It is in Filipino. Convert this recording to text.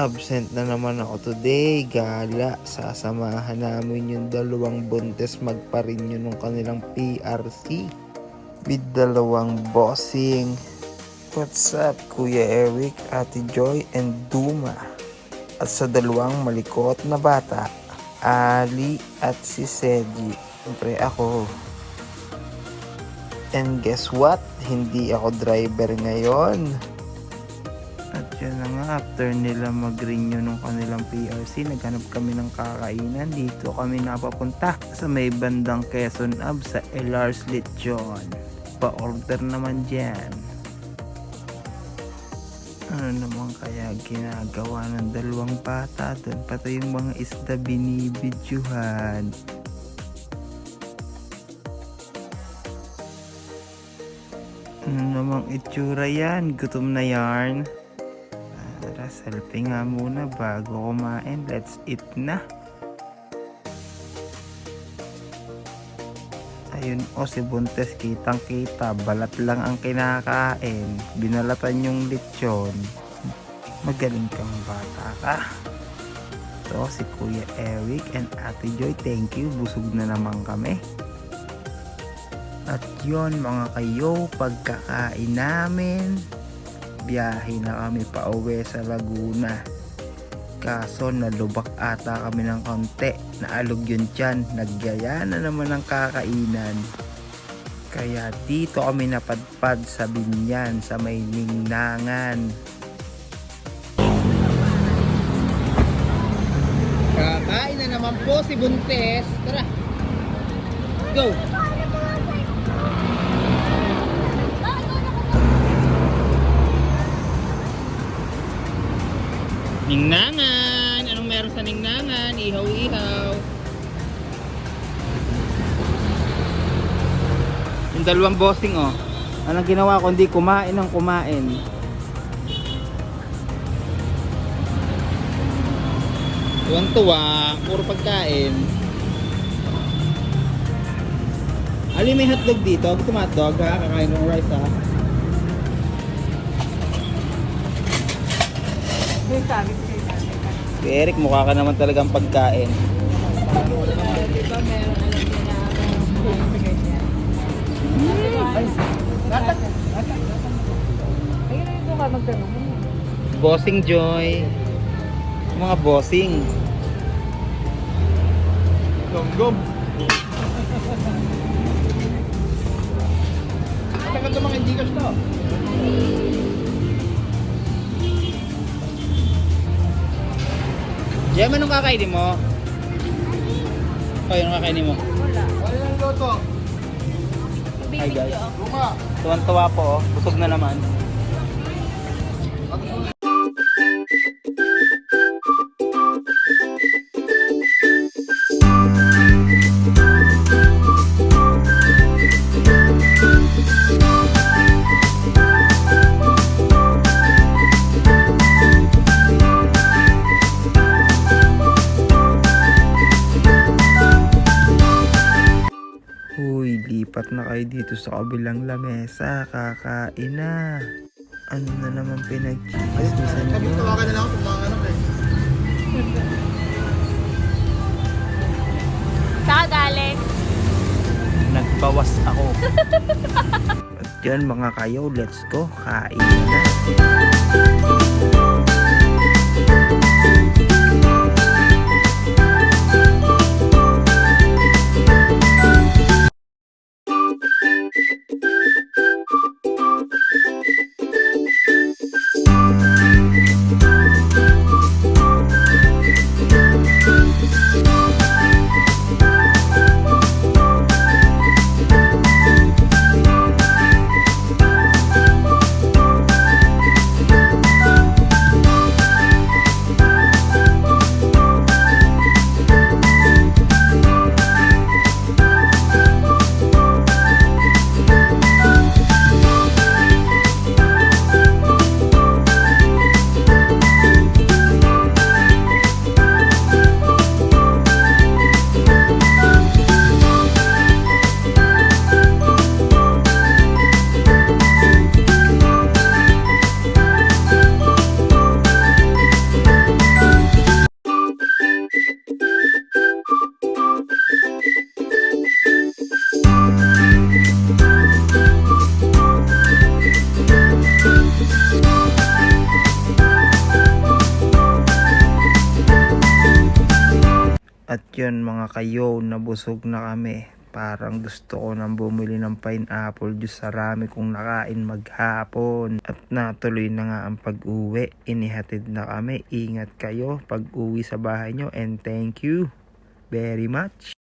Absent na naman ako today, gala. Sasamahan namin yung dalawang buntis magparinyo nung kanilang PRC. With dalawang bossing. What's up, Kuya Eric, Ate Joy, and Duma? At sa dalawang malikot na bata, Ali at si Seji. Siyempre ako. And guess what? Hindi ako driver ngayon. At yun na nga, after nila mag-renew nung kanilang PRC, naghanap kami ng kakainan. Dito kami napapunta sa may bandang Quezon Ave sa LR's Lechon. Pa-order naman dyan. Ano naman kaya ginagawa ng dalawang bata doon? Pati yung mga isda binibidyuhan. Ano namang itsura yan? Gutom na yarn. Tara, selfie nga muna bago kumain. Let's eat na. Ayun si Buntes, kitang kita. Balat lang ang kinakain. Binalatan yung lechon. Magaling kang bata ka. So si Kuya Eric and Ate Joy, thank you. Busog na naman kami. At yun mga kayo, pagkakain namin, biyahe na kami pa uwi sa Laguna. Kaso nalubak ata kami ng konti, naalog yun dyan, nagyaya na naman ng kakainan. Kaya dito kami napadpad sa Binyan sa may Ningnangan. Kakain na naman po si Buntes. Tara, go! Ningnangan! Anong meron sa Ningnangan? Ihaw-ihaw. Yung dalawang bossing oh. Anong ginawa ko? Hindi kumain ng kumain. Tuwang-tuwa. Puro pagkain. Ali, may hotdog dito. Gusto mo hotdog ha? Kakain ng rice ha? Si Eric, mukha ka naman talagang pagkain. Bossing Joy. Mga bossing. Gom-gom. Tagal ito mga indikas to. Jem, anong kakainin mo? Anong kakainin mo? Wala. Wala lang loto. Hi guys. Tuwan-tuwa po, busog na naman. Lipat na kayo dito sa kabilang lamesa. Kakain na. Ano na naman pinag-chismisan nyo? Sabi ko, tawagan na lang ako kung mga anak eh. Saka galing. Nagbawas ako. At yan mga kayo, let's go. Kain na. At yun mga kayo, nabusog na kami. Parang gusto ko nang bumili ng pineapple juice sa rami kong nakain maghapon. At natuloy na nga ang pag-uwi. Inihatid na kami. Ingat kayo pag uwi sa bahay nyo and thank you very much.